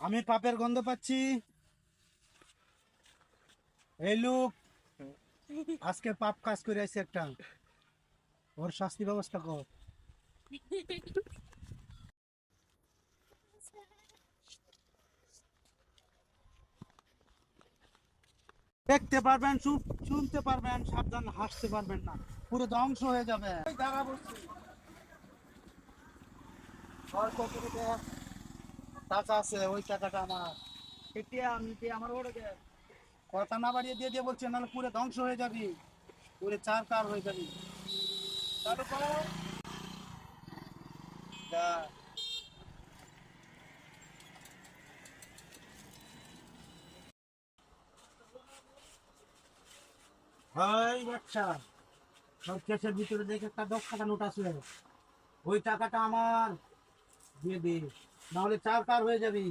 আমি পাপের গন্ধ পাচ্ছি। এই লোক আজকে পাপ কাজ করে আছে একটা, ওর শাস্তি ব্যবস্থা কর। দেখতে পারবেন, শুনতে পারবেন, সাবধান, হাসতে পারবেন না, পুরো ধ্বংস হয়ে যাবে। ওই দাঁড়া বসছি, ওর কতটুকু টাকা আছে, ওই টাকাটা আমার। এটা আমি দিয়ে আমার ওরে দে। কথা না বাড়িয়ে দিয়ে দিয়ে বলছে, নাহলে পুরো ধ্বংস হয়ে যাবি, পুরো চার কার হয়ে যাবি। চালু করো। যা। ভাই বাচ্চা, সব কেসের ভিতরে দেখে একটা 10 টাকা নোট আছে, ওই টাকাটা আমার দিয়ে দে, নাহলে চার কার হয়ে যাবি।